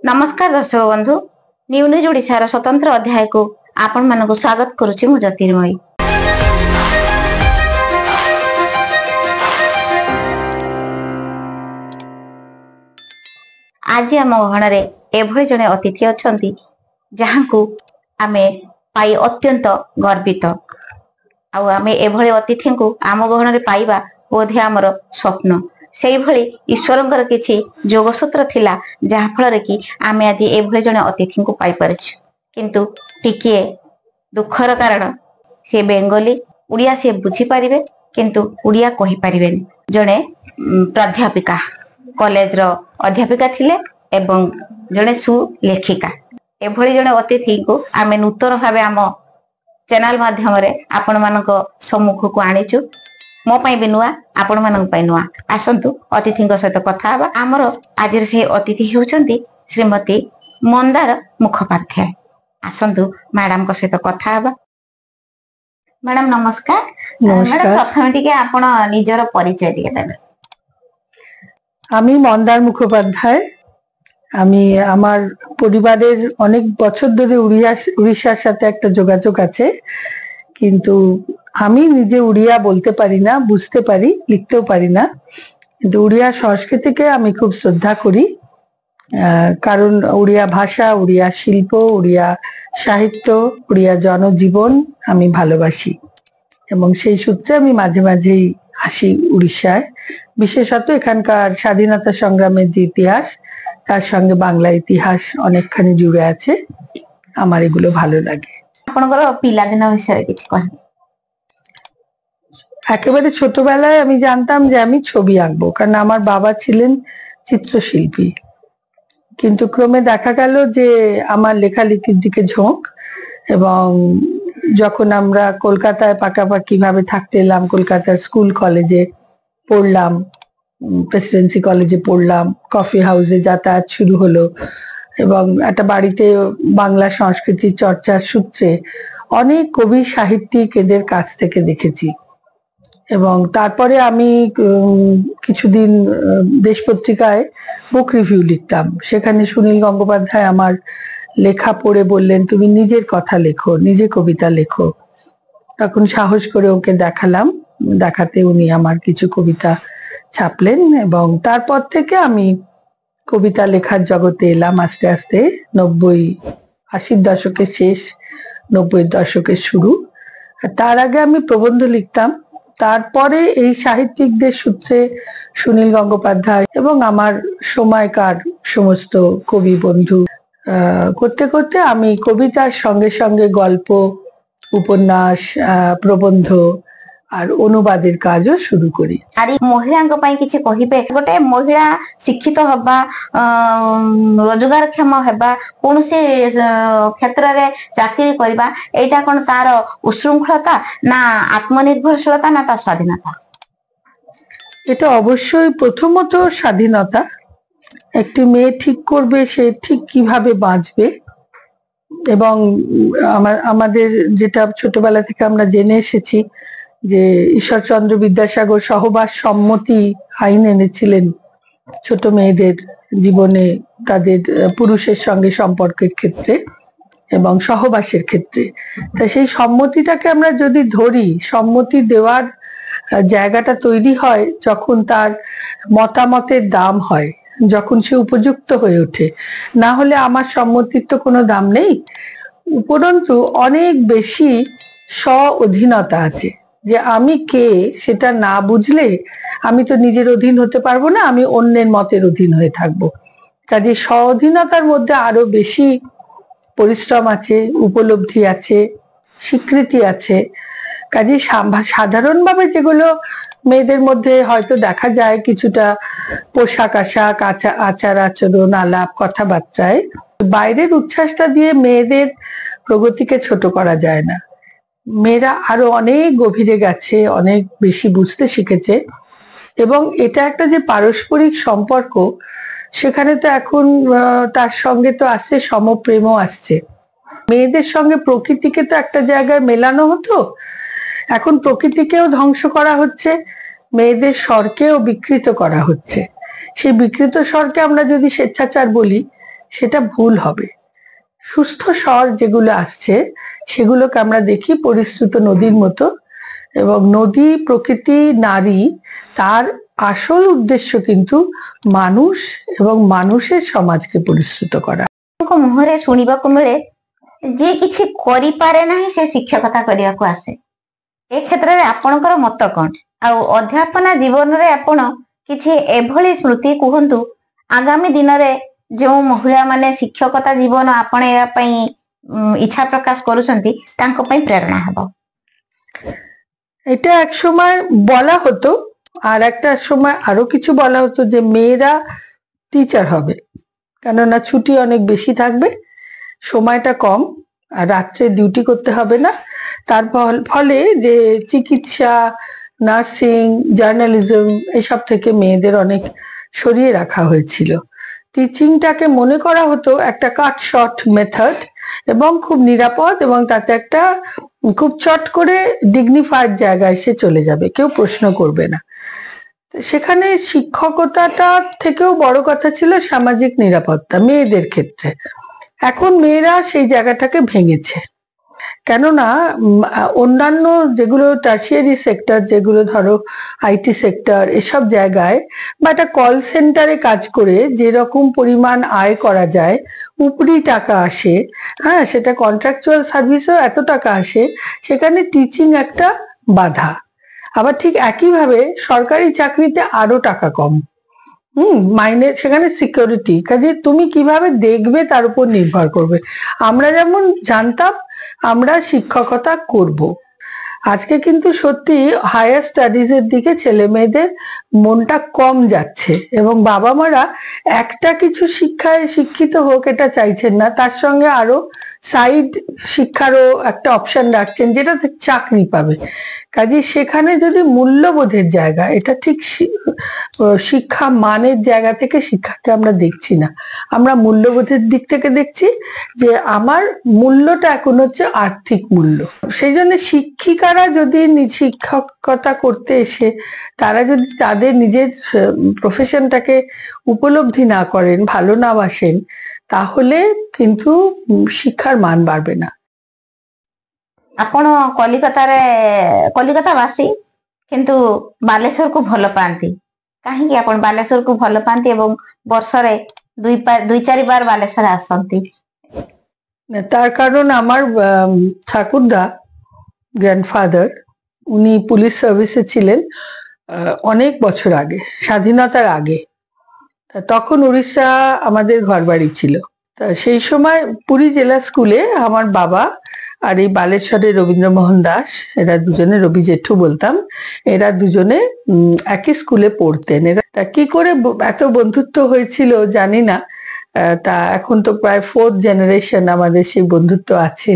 नमस्कार दर्शक बंधु न्यू न्यूज ओडिशार स्वतंत्र अध्याय को आपण मानक स्वागत करुछि मु ज्योतिर्मयी। आज आम गहणरे एभଳି जने अतिथि अछंती जहांकु आमे पाई अत्यंत गर्वित आमे एभଳି अतिथि को आम गहणरे पाइबा बोधे आमर स्वप्न से भली ईश्वरंकर किछि जोगसूत्र थिला जहा फल कि आमे आज एभଳି जने अतिथि को पाई परछु। किंतु टिके दुखर कारण से बेंगली उड़िया से बुझी पारिबे किंतु उड़िया कहि पारिबेनी। जने प्राध्यापिका कॉलेज रो अध्यापिका थिले एवं जने सुलेखिका एभଳି जने अतिथि को आमे नूतन भाबे आम चैनल माध्यम रे आपण मानक सम्मुख को आनिचु। मो पाई भी नुआ आपण मानक पाई नुआ आसंतु अतिथि सहित कथा हबा। आमर आज से अतिथि हेउचंती श्रीमती मंदार मुखोपाध्याय। आसंतु मैडम को सहित कथा हबा। मैडम नमस्कार। मैडम प्रथम टिके आपण निजर परिचय टिके देबे। आमी मंदार मुखोपाध्याय। आमी आमार परिवारेर अनेक बछर धरे उड़ीशार साथे एकटा जोगाजोग आछे, किन्तु आमी निजे उड़िया बोलते पारी ना, बुझते पारी, लिखतेও पारी ना। किन्तु उड़िया संस्कृतिके आमी खूब श्रद्धा करी, कारण उड़िया भाषा, उड़िया शिल्प, उड़िया साहित्य, उड़िया जनजीवन आमी भालोबासी এবং সেই সূত্রে আমি মাঝে মাঝেই আসি উড়িষ্যায়। বিশেষত এখানকার স্বাধীনতা সংগ্রামের যে ইতিহাস তার সঙ্গে বাংলা ইতিহাস অনেকখানি জুড়ে আছে। আমার এগুলো ভালো লাগে। আপনাদের পিলাদিন বিষয়ে কিছু কহেন। একেবারে ছোটবেলায় আমি জানতাম যে আমি ছবি আঁকবো, কারণ আমার বাবা ছিলেন চিত্রশিল্পী। কিন্তু ক্রমে দেখা গেল যে আমার লেখালেখির দিকে ঝোঁক, এবং যখন আমরা কলকাতায় পাকাপাকি ভাবে থাকতে এলাম, কলকাতার স্কুল কলেজে পড়লাম, প্রেসিডেন্সি কলেজে পড়লাম, কফি হাউসে যাতায়াত শুরু হলো, এবং একটা বাড়িতে বাংলা সংস্কৃতির চর্চার সূত্রে অনেক কবি সাহিত্যিক এদের কাছ থেকে দেখেছি। এবং তারপরে আমি কিছুদিন দেশ পত্রিকায় বুক রিভিউ লিখতাম। সেখানে সুনীল গঙ্গোপাধ্যায় আমার লেখা পড়ে বললেন, তুমি নিজের কথা লেখো, নিজে কবিতা লেখো। তখন সাহস করে ওকে দেখালাম, দেখাতে উনি আমার কিছু কবিতা ছাপলেন, এবং তারপর থেকে আমি কবিতা লেখার জগতে এলাম আস্তে আস্তে। 80 দশকের শেষ, 90 দশকের শুরু। তার আগে আমি প্রবন্ধ লিখতাম। তারপরে এই সাহিত্যিকদের সূত্রে সুনীল গঙ্গোপাধ্যায় এবং আমার সময়কার সমস্ত কবি বন্ধু করতে করতে আমি কবিতার সঙ্গে সঙ্গে গল্প, উপন্যাস, প্রবন্ধ আর অনুবাদের কাজও শুরু করি। আর মহিলাঙ্ক পাই কিছু কহিবে, গোটে মহিলা শিক্ষিত হবা, রোজগারক্ষম হবা, কোনসি ক্ষেত্রে চাকরি করিবা, এইটা কোন তার উশৃঙ্খলতা না আত্মনির্ভরশীলতা না তার স্বাধীনতা? এটা অবশ্যই প্রথমত স্বাধীনতা। একটি মেয়ে ঠিক করবে সে ঠিক কিভাবে বাঁচবে, এবং আমাদের যেটা ছোটবেলা থেকে আমরা জেনে এসেছি যে ঈশ্বরচন্দ্র বিদ্যাসাগর সহবাস সম্মতি আইন এনেছিলেন ছোট মেয়েদের জীবনে তাদের পুরুষের সঙ্গে সম্পর্কের ক্ষেত্রে এবং সহবাসের ক্ষেত্রে। তা সেই সম্মতিটাকে আমরা যদি ধরি, সম্মতি দেওয়ার জায়গাটা তৈরি হয় যখন তার মতামতের দাম হয়, যখন সে উপযুক্ত হয়ে ওঠে। না হলে আমার সম্মতির তো কোনো দাম নেই। উপরন্তু অনেক বেশি স্ব অধীনতা আছে, যে আমি কে সেটা না বুঝলে আমি তো নিজের অধীন হতে পারবো না, আমি অন্যের মতের অধীন হয়ে থাকবো। কাজে স্ব অধীনতার মধ্যে আরো বেশি পরিশ্রম আছে, উপলব্ধি আছে, স্বীকৃতি আছে। কাজে সাধারণভাবে যেগুলো মেয়েদের মধ্যে হয়তো দেখা যায় কিছুটা পোশাক আশাক, আচার আচরণ, আলাপ, কথাবার্তায়, বাইরের উচ্ছ্বাসটা দিয়ে মেয়েদের প্রগতিকে ছোট করা যায় না। মেয়েরা আরো অনেক গভীরে গেছে, অনেক বেশি বুঝতে শিখেছে, এবং এটা একটা যে পারস্পরিক সম্পর্ক, সেখানে তো এখন তার সঙ্গে তো আসছে সমপ্রেমও আসছে। মেয়েদের সঙ্গে প্রকৃতিকে তো একটা জায়গায় মেলানো হতো, এখন প্রকৃতিকেও ধ্বংস করা হচ্ছে, মেয়েদের স্বরকেও বিকৃত করা হচ্ছে। সেই বিকৃত স্বরকে আমরা যদি স্বেচ্ছাচার বলি, সেটা ভুল হবে। সুস্থ স্বর যেগুলো আসছে সেগুলোকে আমরা দেখি পরিশ্রুত নদীর মতো, এবং নদী, প্রকৃতি, নারী, তার আসল উদ্দেশ্য কিন্তু মানুষ এবং মানুষের সমাজকে পরিশ্রুত করা। ମୁହଁରେ ଶୁଣିବାକୁ ମିଳେ ଯିଏ କିଛି କରିପାରେ ନାହିଁ ସେ ଶିକ୍ଷକତା କରିବାକୁ ଆସେ। ଏ କ୍ଷେତ୍ରରେ ଆପଣଙ୍କର ମତ କଣ? ଆଉ ଅଧ୍ୟାପନା ଜୀବନରେ ଆପଣ କିଛି ଏଭଳି ସ୍ମୃତି କୁହନ୍ତୁ ଆଗାମୀ ଦିନରେ ଯେଉଁ ମହିଳା ମାନେ ଶିକ୍ଷକତା ଜୀବନ ଆପଣେଇବା ପାଇଁ ইচ্ছা প্রকাশ করুଛନ୍ତି তাଙ୍କ ପାଇଁ প্রেরণা হব। এটা এক সময় বলা হতো, আর একটা সময় আরো কিছু বলা হতো যে মেয়েরা টিচার হবে, কেননা ছুটি অনেক বেশি থাকবে, সময়টা কম, আর রাত্রে ডিউটি করতে হবে না। তার ফলে যে চিকিৎসা, নার্সিং, জার্নালিজম এসব থেকে মেয়েদের অনেক সরিয়ে রাখা হয়েছিল। টিচিংটাকে মনে করা হতো একটা কাট শর্ট মেথড এবং খুব নিরাপদ, এবং তাতে একটা খুব চট করে ডিগনিফাইড জায়গায় সে চলে যাবে, কেউ প্রশ্ন করবে না। সেখানে শিক্ষকতাটা থেকেও বড় কথা ছিল সামাজিক নিরাপত্তা মেয়েদের ক্ষেত্রে। এখন মেয়েরা সেই জায়গাটাকে ভেঙেছে, কেননা অন্যান্য যেগুলো টার্সিয়ারি সেক্টর, যেগুলো ধরো আইটি সেক্টর, এসব জায়গায় বা একটা কল সেন্টারে কাজ করে যেরকম পরিমাণ আয় করা যায়, উপরি টাকা আসে, হ্যাঁ, সেটা কন্ট্রাকচুয়াল সার্ভিসেও এত টাকা আসে, সেখানে টিচিং একটা বাধা। আবার ঠিক একইভাবে সরকারি চাকরিতে আরো টাকা কম, মাইনে, সেখানে সিকিউরিটি, কাজে তুমি কিভাবে দেখবে তার উপর নির্ভর করবে। আমরা যেমন জানতাম আমরা শিক্ষকতা করব, আজকে কিন্তু সত্যি হায়ার স্টাডিজ এর দিকে ছেলে মেয়েদের মনটা কম যাচ্ছে, এবং বাবা মারা একটা কিছু শিক্ষায় শিক্ষিত হোক এটা চাইছেন না, তার সঙ্গে আরো সাইড শিক্ষারও একটা অপশন রাখছেন যেটাতে চাকরি পাবে। কাজে সেখানে যদি মূল্যবোধের জায়গা, এটা ঠিক শিক্ষা মানের জায়গা থেকে শিক্ষাকে আমরা দেখছি না, আমরা মূল্যবোধের দিক থেকে দেখছি যে আমার মূল্যটা এখন হচ্ছে আর্থিক মূল্য। সেই জন্য শিক্ষিকারা যদি শিক্ষকতা করতে এসে তারা যদি তাদের নিজের প্রফেশনটাকে উপলব্ধি না করেন, ভালো না বাসেন, তাহলে কিন্তু শিক্ষার মান বাড়বে না। ଆପଣ କଲିକତା ବାସୀ କିନ୍ତୁ ବାଲେଶ୍ୱରକୁ ଭଲ ପାଆନ୍ତି, କାହିଁକି ଆପଣ ବାଲେଶ୍ୱରକୁ ଭଲ ପାଆନ୍ତି ଏବଂ ବର୍ଷରେ ଦୁଇ ଚାରି বার ବାଲେଶ୍ୱର ଆସନ୍ତି? তার কারণ আমার ঠাকুরদা, গ্র্যান্ডফাদার, উনি পুলিশ সার্ভিসে ছিলেন অনেক বছর আগে, স্বাধীনতার আগে। তখন উড়িষ্যা আমাদের ঘর বাড়ি ছিল। সেই সময় পুরী জেলা স্কুলে আমার বাবা আর এই বালেশ্বরের রবীন্দ্রমোহন দাস, এরা দুজনে রবি জেঠু বলতাম, এরা দুজনে একই স্কুলে পড়তেন। এরা তা কি করে এত বন্ধুত্ব হয়েছিল জানি না, তা এখন তো প্রায় 4th জেনারেশন আমাদের সেই বন্ধুত্ব আছে।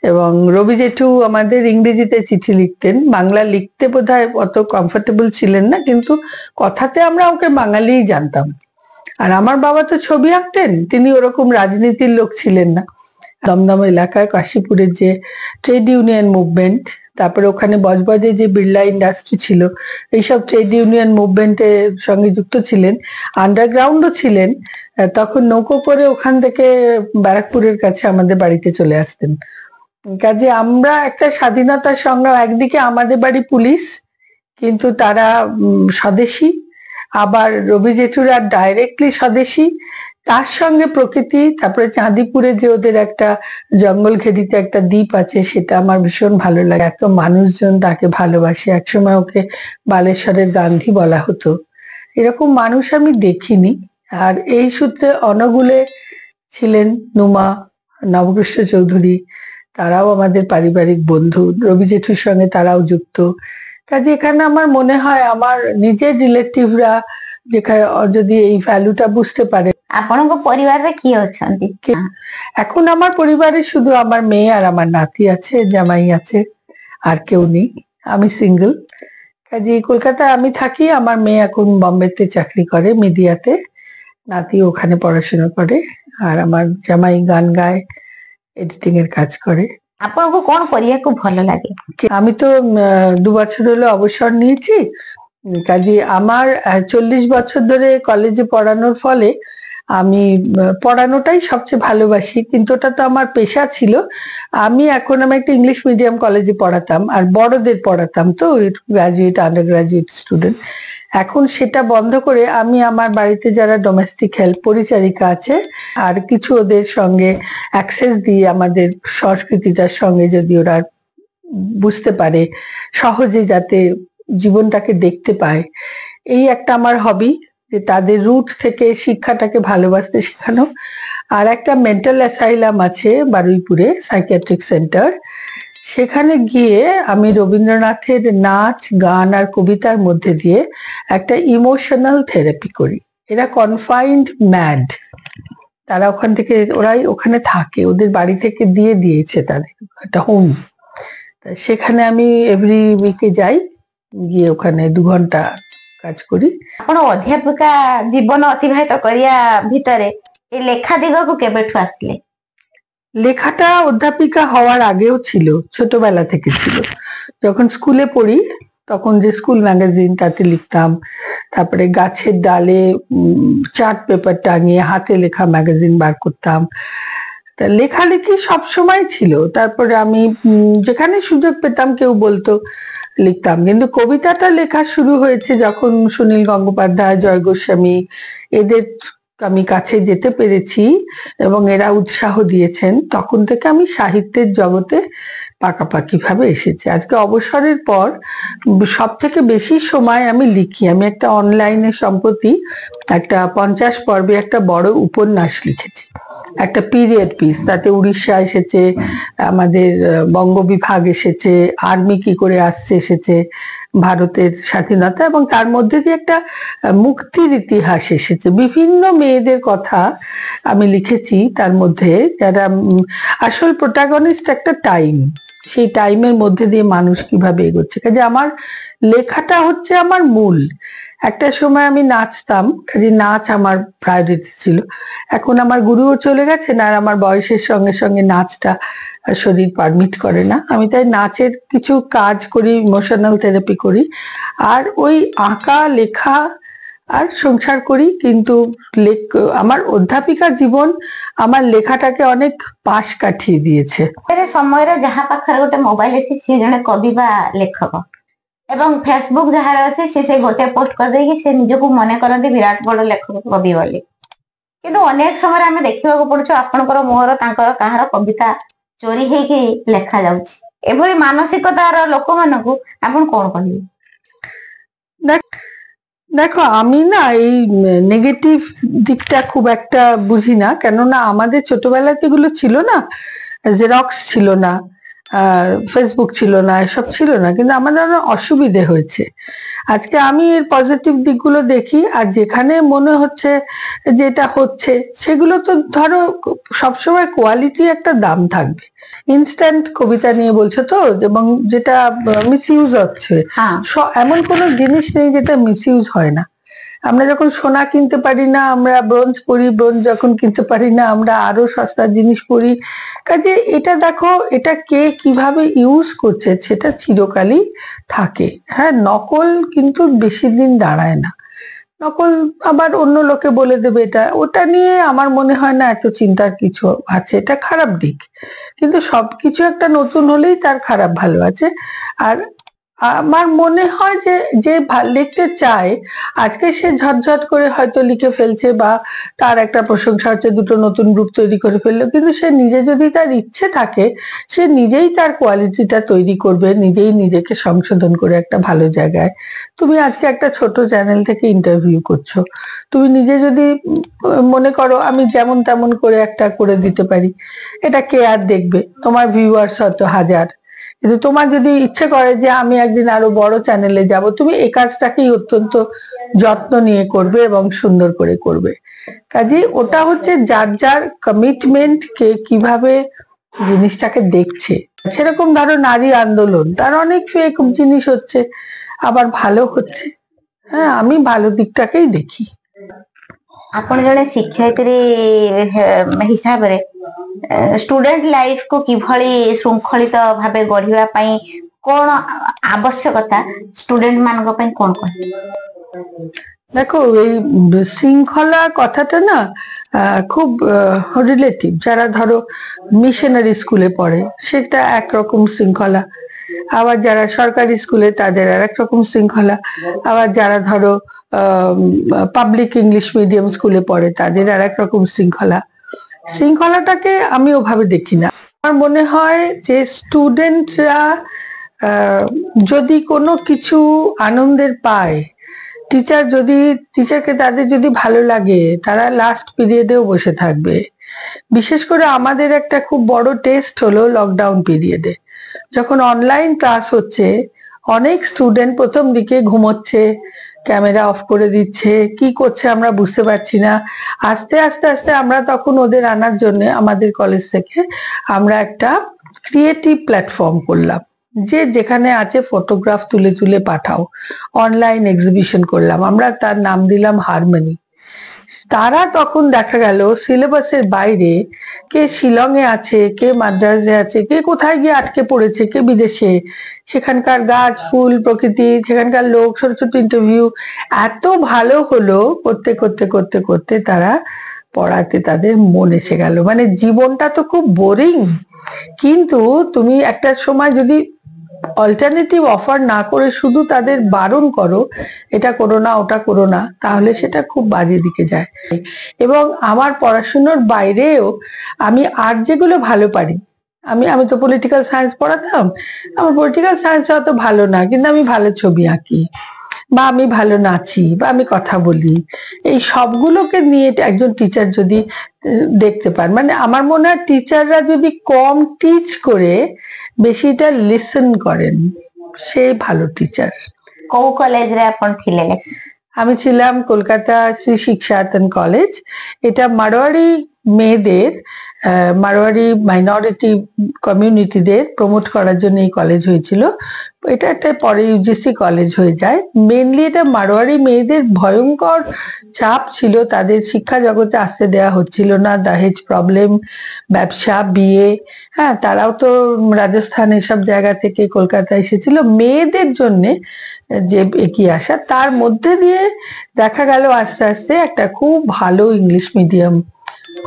এবং রবি জেঠু আমাদের ইংরেজিতে চিঠি লিখতেন, বাংলা লিখতে বোধহয় অত কমফোর্টেবল ছিলেন না, কিন্তু কথাতে আমরা ওকে বাঙালিই জানতাম। আর আমার বাবা তো ছবি আঁকতেন, তিনি ওরকম রাজনীতির লোক ছিলেন না। দমদম এলাকায় কাশীপুরের যে ট্রেড ইউনিয়ন মুভমেন্ট, তারপরে ওখানে বজবজে যে বিড়লা ইন্ডাস্ট্রি ছিল, এইসব ট্রেড ইউনিয়ন মুভমেন্টের সঙ্গে যুক্ত ছিলেন, আন্ডারগ্রাউন্ডও ছিলেন। তখন নৌকো করে ওখান থেকে ব্যারাকপুরের কাছে আমাদের বাড়িতে চলে আসতেন। কাজে আমরা একটা স্বাধীনতার সংগ্রাম, একদিকে আমাদের বাড়ি পুলিশ কিন্তু তারা স্বদেশী, আবার রবি জেঠুরা ডাইরেক্টলি স্বদেশী, তার সঙ্গে প্রকৃতি, তারপরে চাঁদিপুরে যে ওদের একটা জঙ্গল ঘেরিতে একটা দ্বীপ আছে, সেটা আমার ভীষণ ভালো লাগে। এত মানুষজন তাকে ভালোবাসে, একসময় ওকে বালেশ্বরের গান্ধী বলা হতো। এরকম মানুষ আমি দেখিনি। আর এই সূত্রে অনগুলে ছিলেন নুমা, নবকৃষ্ণ চৌধুরী, তারাও আমাদের পারিবারিক বন্ধু, রবি জেঠুর সঙ্গে তারাও যুক্ত। কাজে এখানে আমার মনে হয় আমার নিজের রিলেটিভরা যেখানে যদি এই ভ্যালুটা বুঝতে পারে। ଆପଣଙ୍କ ପରିବାରରେ କିଏ ଅଛନ୍ତି? এখন আমার পরিবারে শুধু আমার মেয়ে আর আমার নাতি আছে, জামাই আছে, আর কেউ নেই, আমি সিঙ্গেল। কাজে কলকাতায় আমি থাকি, আমার মেয়ে এখন বম্বেতে চাকরি করে মিডিয়াতে, নাতি ওখানে পড়াশোনা করে, আর আমার জামাই গান গায়, এডিটিং এর কাজ করে। ଆପଣଙ୍କୁ କଣ କରିବାକୁ ଭଲ ଲାଗେ? আমি তো 2 বছর হলো অবসর নিয়েছি। কাজে আমার 40 বছর ধরে কলেজে পড়ানোর ফলে আমি পড়ানোটাই সবচেয়ে ভালোবাসি, কিন্তু ওটা তো আমার পেশা ছিল। আমি একটা ইংলিশ মিডিয়াম কলেজে পড়াতাম আর বড়দের পড়াতাম, তো গ্রাজুয়েট আন্ডার গ্রাজুয়েট স্টুডেন্ট। এখন সেটা বন্ধ করে আমি আমার বাড়িতে যারা ডোমেস্টিক হেল্প পরিচারিকা আছে আর কিছু ওদের সঙ্গে অ্যাক্সেস দিয়ে আমাদের সংস্কৃতিটার সঙ্গে যদি ওরা বুঝতে পারে, সহজে যাতে জীবনটাকে দেখতে পায়, এই একটা আমার হবি, যে তাদের রুট থেকে শিক্ষাটাকে ভালোবাসতে শেখানো। আর একটা মেন্টাল অ্যাসাইলাম আছে বারুইপুরে, সাইকিয়াট্রিক সেন্টার, সেখানে গিয়ে আমি রবীন্দ্রনাথের নাচ গান আর কবিতার মধ্যে দিয়ে একটা ইমোশনাল থেরাপি করি। এরা কনফাইন্ড ম্যাড, তারা ওরাই ওখানে থাকে, ওদের বাড়ি থেকে দিয়েছে তাদের একটা হোম। সেখানে আমি এভরি উইকে যাই, গিয়ে ওখানে 2 ঘন্টা কাজ করি। ଆପଣ ଅଧ୍ୟାପିକା ଜୀବନ ଅତିବାହିତ କରିବା ଭିତରେ এই লেখা দিগକୁ কেবেঠু আসলে? লেখাটা অধ্যাপিকা হওয়ার আগেও ছিল, ছোটবেলা থেকে ছিল। যখন স্কুলে পড়ি তখন যে স্কুল ম্যাগাজিন তাতে লিখতাম, তারপরে গাছের ডালে চার্ট পেপার টাঙিয়ে হাতে লেখা ম্যাগাজিন বার করতাম। তা লেখালেখি সবসময় ছিল। তারপরে আমি যেখানে সুযোগ পেতাম, কেউ বলতো লিখতাম। কিন্তু কবিতাটা লেখা শুরু হয়েছে যখন সুনীল গঙ্গোপাধ্যায়, জয় গোস্বামী এদের আমি কাছে যেতে পেরেছি এবং এরা উৎসাহ দিয়েছেন, তখন থেকে আমি সাহিত্যের জগতে পাকাপাকি ভাবে এসেছি। আজকে অবসরের পর সব থেকে বেশি সময় আমি লিখি। আমি একটা অনলাইনে সম্প্রতি একটা 50 পর্বে একটা বড় উপন্যাস লিখেছি, একটা পিরিয়ড পিস। তাতে উড়িষ্যা এসেছে, আমাদের বঙ্গবিভাগ এসেছে, আর্মি কি করে আসছে এসেছে, ভারতের স্বাধীনতা, এবং তার মধ্যে দিয়ে একটা মুক্তির ইতিহাস এসেছে। বিভিন্ন মেয়েদের কথা আমি লিখেছি তার মধ্যে, যারা আসল প্রোটাগনিস্ট একটা টাইম, সেই টাইমের মধ্যে দিয়ে মানুষ কিভাবে এগোচ্ছে। কাজে আমার লেখাটা হচ্ছে আমার মূল। একটা সময় আমি নাচতাম, কাজে নাচ আমার প্রায়োরিটি ছিল। এখন আমার গুরুও চলে গেছেন আর আমার বয়সের সঙ্গে সঙ্গে নাচটা শরীর পারমিট করে না। আমি তাই নাচের কিছু কাজ করি, ইমোশনাল থেরাপি করি, আর ওই আঁকা লেখা আর সংসার করি। কিন্তু আমার অধ্যাপিকা জীবন আমার লেখাটাকে অনেক পাশ কাটিয়ে দিয়েছে। ସମୟରେ ଯାହା ପାଖରେ ଗୋଟେ ମୋବାଇଲ ଅଛି ସିଏ ଜଣେ କବି ବା ଲେଖକ, ଏବଂ ଫେସବୁକ୍ ଯାହାର ଅଛି ସେ ଗୋଟେ ପୋଷ୍ଟ କରିଦେଇକି ସେ ନିଜକୁ ମନେ କରନ୍ତି ବିରାଟ ବଡ ଲେଖକ କବି ବୋଲି। କିନ୍ତୁ ଅନେକ ସମୟରେ ଆମେ ଦେଖିବାକୁ ପଡୁଛୁ ଆପଣଙ୍କର ମୋର ତାଙ୍କର କାହାର କବିତା ଚୋରି ହେଇକି ଲେଖା ଯାଉଛି। ଏଭଳି ମାନସିକତାର ଲୋକମାନଙ୍କୁ ଆପଣ କଣ କହିବେ? দেখো, আমি না এই নেগেটিভ দিকটা খুব একটা বুঝি না, কেননা আমাদের ছোটবেলাতে এগুলো ছিল না, জেরক্স ছিল না, ফেসবুক ছিল না, এসব ছিল না, কিন্তু আমাদের অনেক অসুবিধে হয়েছে। আজকে আমি এর পজিটিভ দিকগুলো দেখি, আর যেখানে মনে হচ্ছে যেটা হচ্ছে সেগুলো তো ধরো সবসময় কোয়ালিটি একটা দাম থাকবে। ইনস্ট্যান্ট কবিতা নিয়ে বলছো তো, এবং যেটা মিসইউজ হচ্ছে, এমন কোনো জিনিস নেই যেটা মিসইউজ হয় না। আমরা যখন সোনা কিনতে পারি না আমরা ব্রোঞ্জ পরি, ব্রোঞ্জ যখন কিনতে পারি না আমরা আরো সস্তার জিনিস পরি। কাজে এটা দেখো, এটা কে কিভাবে ইউজ করছে সেটা চিরকালই থাকে। হ্যাঁ, নকল কিন্তু বেশি দিন দাঁড়ায় না। নকল আবার অন্য লোকে বলে দেবে এটা, ওটা নিয়ে আমার মনে হয় না এত চিন্তার কিছু আছে। এটা খারাপ দিক, কিন্তু সবকিছু একটা নতুন হলেই তার খারাপ ভালো আছে। আর আমার মনে হয় যে যে লিখতে চায় আজকে সে ঝটঝট করে হয়তো লিখে ফেলছে, বা তার একটা প্রশংসা হচ্ছে, দুটো নতুন গ্রুপ তৈরি করে ফেললো, কিন্তু সে নিজে যদি তার ইচ্ছে থাকে সে নিজেই তার কোয়ালিটিটা তৈরি করবে, নিজেই নিজেকে সংশোধন করে একটা ভালো জায়গায়। তুমি আজকে একটা ছোট চ্যানেল থেকে ইন্টারভিউ করছো, তুমি নিজে যদি মনে করো আমি যেমন তেমন করে একটা করে দিতে পারি, এটা কে আর দেখবে? তোমার ভিউয়ার্স হয়তো 1000, কিন্তু তোমার যদি ইচ্ছে করে যে আমি একদিন আরো বড় চ্যানেলে যাব, তুমি এই কাজটাকেই অত্যন্ত যত্ন নিয়ে করবে এবং সুন্দর করে করবে। কাজে ওটা হচ্ছে যার যার কমিটমেন্ট, কে কিভাবে জিনিসটাকে দেখছে। সেরকম ধরো নারী আন্দোলন, তার অনেক ফেক জিনিস হচ্ছে, আবার ভালো হচ্ছে। হ্যাঁ, আমি ভালো দিকটাকেই দেখি। ଆପଣ ଜଣେ ଶିକ୍ଷୟିତ୍ରୀ ହିସାବରେ ଷ୍ଟୁଡେଣ୍ଟ ଲାଇଫ କୁ କିଭଳି ଶୃଙ୍ଖଳିତ ଭାବେ ଗଢିବା ପାଇଁ କଣ ଆବଶ୍ୟକତା, ଷ୍ଟୁଡେଣ୍ଟ ମାନଙ୍କ ପାଇଁ କଣ କହିବେ? দেখো, এই শৃঙ্খলা কথাটা না খুব রিলেটিভ, যারা ধরো মিশনারি স্কুলে পড়ে সেটা একরকম শৃঙ্খলা, আবার যারা সরকারি স্কুলে তাদের আর এক রকম শৃঙ্খলা, আবার যারা ধরো পাবলিক ইংলিশ মিডিয়াম স্কুলে পড়ে তাদের আর এক রকম শৃঙ্খলা। শৃঙ্খলাটাকে আমি ওভাবে দেখি না। আমার মনে হয় যে স্টুডেন্টরা যদি কোনো কিছু আনন্দের পায়, টিচারকে তাদের যদি ভালো লাগে, তারা লাস্ট পিরিয়ডেও বসে থাকবে। বিশেষ করে আমাদের একটা খুব বড় টেস্ট হলো লকডাউন পিরিয়ডে, যখন অনলাইন ক্লাস হচ্ছে, অনেক স্টুডেন্ট প্রথম দিকে ঘুমোচ্ছে, ক্যামেরা অফ করে দিচ্ছে, কি করছে আমরা বুঝতে পারছি না। আস্তে আস্তে আস্তে আমরা তখন ওদের আনার জন্য আমাদের কলেজ থেকে আমরা একটা ক্রিয়েটিভ প্ল্যাটফর্ম করলাম, যে যেখানে আছে ফটোগ্রাফ তুলে তুলে পাঠাও, অনলাইন এক্সিবিশন করলাম, আমরা তার নাম দিলাম হারমনি। তারা তখন দেখা গেল সিলেবাসের বাইরে, কে শিলংয়ে আছে, কে মাদ্রাজে আছে, কে কোথায় গিয়ে আটকে পড়েছে, কে বিদেশে, সেখানকার গাছ ফুল প্রকৃতি, সেখানকার লোক, ছোট ছোট ইন্টারভিউ এত ভালো হলো। করতে করতে করতে করতে তারা পড়াতে তাদের মন এসে গেল। মানে জীবনটা তো খুব বোরিং, কিন্তু তুমি একটা সময় যদি অল্টারনেটিভ অফার না করে শুধু তাদের বারণ করো এটা করো না ওটা করো না, তাহলে সেটা খুব বাজে দিকে যায়। এবং আমার পড়াশুনোর বাইরেও আমি আর্ট যেগুলো ভালো পারি, আমি তো পলিটিক্যাল সায়েন্স পড়াতাম, আমার পলিটিক্যাল সায়েন্স অত ভালো না, কিন্তু আমি ভালো ছবি আঁকি, বা আমি ভালো নাচি, বা আমি কথা বলি, এই সবগুলোকে নিয়ে একজন টিচার যদি দেখতে পান, মানে আমার মনে হয় টিচাররা যদি কম টিচ করে বেশিটা লিসেন করেন, সে ভালো টিচার। କୋଉ କଲେଜରେ ଆପଣ ଥିଲେ? আমি ছিলাম কলকাতা শ্রী শিক্ষায়তন কলেজ। এটা মারোয়ারি মেয়েদের, মারোয়ারি মাইনরিটি কমিউনিটিদের প্রমোট করার জন্য এই কলেজ হয়েছিল। এটা একটা পরে ইউজিসি কলেজ হয়ে যায়। মেনলি এটা মারোয়ারি মেয়েদের ভয়ঙ্কর চাপ ছিল, তাদের শিক্ষা জগতে আসতে দেওয়া হচ্ছিল না, দাহেজ প্রবলেম, ব্যবসা, বিয়ে, হ্যাঁ তারাও তো রাজস্থান এসব জায়গা থেকে কলকাতা এসেছিল মেয়েদের জন্য যে এগিয়ে আসা। তার মধ্যে দিয়ে দেখা গেল আস্তে আস্তে একটা খুব ভালো ইংলিশ মিডিয়াম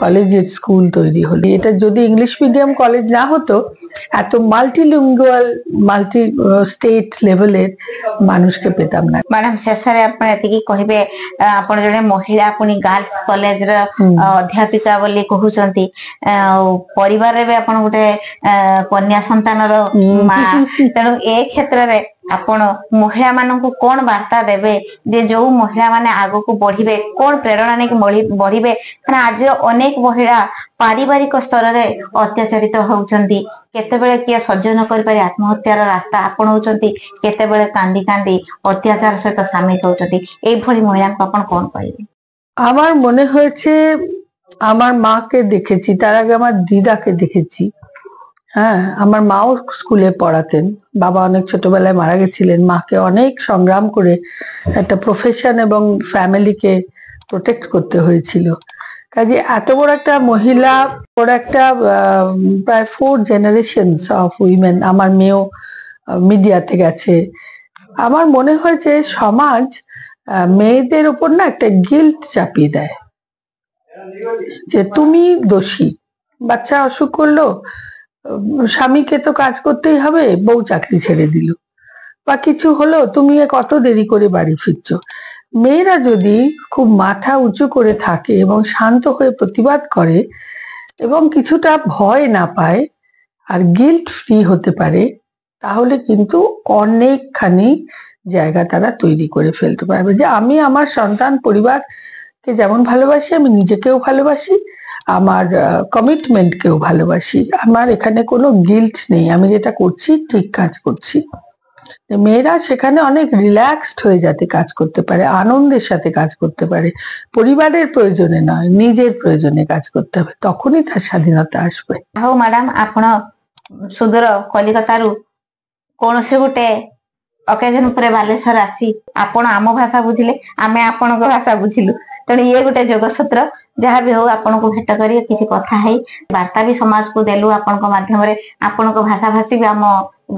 কলেজের স্কুল তৈরি হলো। এটা যদি ইংলিশ মিডিয়াম কলেজ না হতো, এত মাল্টিলিঙ্গুয়াল মাল্টি স্টেট লেভেলের মানুষকে পেতাম না। ମ୍ୟାଡାମ ଶେଷରେ ଆପଣ ଏତିକି କହିବେ, ଆପଣ ଜଣେ ମହିଳା ପୁଣି ଗାର୍ଲସ କଲେଜର ଅଧ୍ୟାପିକା ବୋଲି କହୁଛନ୍ତି, ଆଉ ପରିବାରରେ ବି ଆପଣ ଗୋଟେ କନ୍ୟା ସନ୍ତାନର ମା, ତେଣୁ ଏ କ୍ଷେତ୍ରରେ ଆପଣ ମହିଳା ମାନଙ୍କୁ କଣ ବାର୍ତ୍ତା ଦେବେ, ଯେ ଯୋଉ ମହିଳା ମାନେ ଆଗକୁ ବଢିବେ, କଣ ପ୍ରେରଣା ନେଇକି ବଢିବେ? କାରଣ ଆଜି ଅନେକ ମହିଳା ପାରିବାରିକ ସ୍ତରରେ ଅତ୍ୟାଚାରିତ ହଉଛନ୍ତି, କେତେବେଳେ କିଏ ସହ୍ୟ ନ କରିପାରି ଆତ୍ମହତ୍ୟାର ରାସ୍ତା ଆପଣଉଛନ୍ତି, କେତେବେଳେ କାନ୍ଦି କାନ୍ଦି অত্যাচার সহিত সামিল হচ্ছেন, এইভଳି মহিলাকে আপন কোন কইবে? আমার মনে হয়েছে আমার মাকে দেখেছি, তার আগে আমার দিদাকে দেখেছি। হ্যাঁ, আমার মাও স্কুলে পড়াতেন, বাবা অনেক ছোটবেলায় মারা গেছিলেন, মাকে অনেক সংগ্রাম করে একটা প্রফেশন এবং ফ্যামিলিকে প্রোটেক্ট করতে হয়েছিল। কাজে এত বড় একটা মহিলা, বড় একটা প্রায় 4 জেনারেশনস অফ উইমেন, আমার মেয়েও মিডিয়াতে গেছে। আমার মনে হয়েছে সমাজ মেয়েদের উপর না একটা গিল্ট চাপিয়ে দেয়, যে তুমি দোষী, বাচ্চা অসুখ করলো, স্বামীকে তো কাজ করতেই হবে, বউ চাকরি ছেড়ে দিল, বা কিছু হলো, তুমি কত দেরি করে বাড়ি ফিরছো। মেয়েরা যদি খুব মাথা উঁচু করে থাকে এবং শান্ত হয়ে প্রতিবাদ করে এবং কিছুটা ভয় না পায় আর গিল্ট ফ্রি হতে পারে, তাহলে কিন্তু অনেকখানি জায়গা তারা তৈরি করে ফেলতে পারবে। যে আমি আমার সন্তান পরিবারকে যেমন ভালোবাসি, আমি নিজেকেও ভালোবাসি, আমার কমিটমেন্টকেও ভালোবাসি, আমার এখানে কোনো গিল্ট নেই, আমি যেটা করছি ঠিক কাজ করছি। মেয়েরা সেখানে অনেক রিল্যাক্সড হয়ে যাতে কাজ করতে পারে, আনন্দের সাথে কাজ করতে পারে, পরিবারের প্রয়োজনে নয়, নিজের প্রয়োজনে কাজ করতে হবে, তখনই তার স্বাধীনতা আসবে। হଉ ମ୍ୟାଡାମ, ଆପଣ ସୁଦୂର କଲିକତାରୁ କୌଣସି ଗୋଟେ ଅକେଜନ ଉପରେ ବାଲେଶ୍ୱର ଆସି ଆପଣ ଆମ ଭାଷା ବୁଝିଲେ, ଆମେ ଆପଣଙ୍କ ଭାଷା ବୁଝିଲୁ, ତେଣୁ ଇଏ ଗୋଟେ ଯୋଗସୂତ୍ର। ଯାହା ବି ହଉ ଆପଣଙ୍କୁ ଭେଟ କରି କିଛି କଥା ହେଇ ବାର୍ତ୍ତା ବି ସମାଜକୁ ଦେଲୁ ଆପଣଙ୍କ ମାଧ୍ୟମରେ। ଆପଣଙ୍କ ଭାଷାଭାଷୀ ବି ଆମ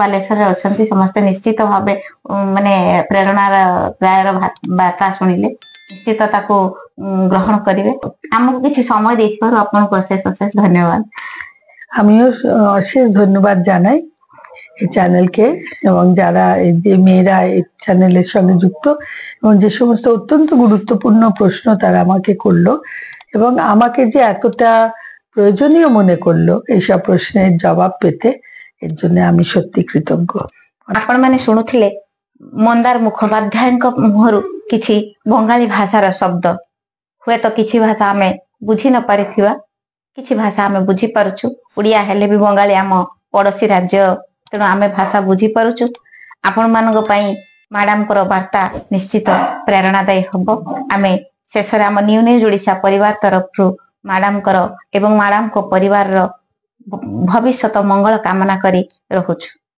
ବାଲେଶ୍ୱରରେ ଅଛନ୍ତି, ସମସ୍ତେ ନିଶ୍ଚିତ ଭାବେ ମାନେ ପ୍ରେରଣାର ପ୍ରାୟର ବାର୍ତ୍ତା ଶୁଣିଲେ ନିଶ୍ଚିତ ତାକୁ গ্রহণ করিবে আমাকে কিছু সময় ଦେଇଥିବାରୁ ଆପଣଙ୍କୁ ଅଶେଷ ଅଶେଷ ধন্যবাদ। আমিও অশেষ ধন্যবাদ জানাই এই চ্যানেলকে এবং যারা এই যে মেয়েরা এই চ্যানেলের সঙ্গে যুক্ত এবং যে সমস্ত অত্যন্ত গুরুত্বপূর্ণ প্রশ্ন তারা আমাকে করলো এবং আমাকে যে এতটা প্রয়োজনীয় মনে করলো এইসব প্রশ্নের জবাব পেতে, এর জন্য আমি সত্যি কৃতজ্ঞ। ଆପଣ ମାନେ ଶୁଣୁଥିଲେ ମନ୍ଦାର ମୁଖୋପାଧ୍ୟାୟଙ୍କ ମୁହଁରୁ କିଛି ବଙ୍ଗାଳୀ ଭାଷାର ଶବ୍ଦ। ହୁଏତ କିଛି ଭାଷା ଆମେ ବୁଝି ନ ପାରିଥିବା, କିଛି ଭାଷା ଆମେ ବୁଝିପାରୁଛୁ। ଓଡ଼ିଆ ହେଲେ ବି ବଙ୍ଗାଳୀ ଆମ ପଡ଼ୋଶୀ ରାଜ୍ୟ, ତେଣୁ ଆମେ ଭାଷା ବୁଝିପାରୁଛୁ। ଆପଣମାନଙ୍କ ପାଇଁ ମ୍ୟାଡାମଙ୍କର ବାର୍ତ୍ତା ନିଶ୍ଚିତ ପ୍ରେରଣାଦାୟୀ ହବ। ଆମେ ଶେଷରେ ଆମ ନ୍ୟୁ ନ୍ୟୁଜ୍ ଓଡ଼ିଶା ପରିବାର ତରଫରୁ ମ୍ୟାଡାମଙ୍କର ଏବଂ ମ୍ୟାଡାମଙ୍କ ପରିବାରର ଭବିଷ୍ୟତ ମଙ୍ଗଳ କାମନା କରି ରହୁଛୁ।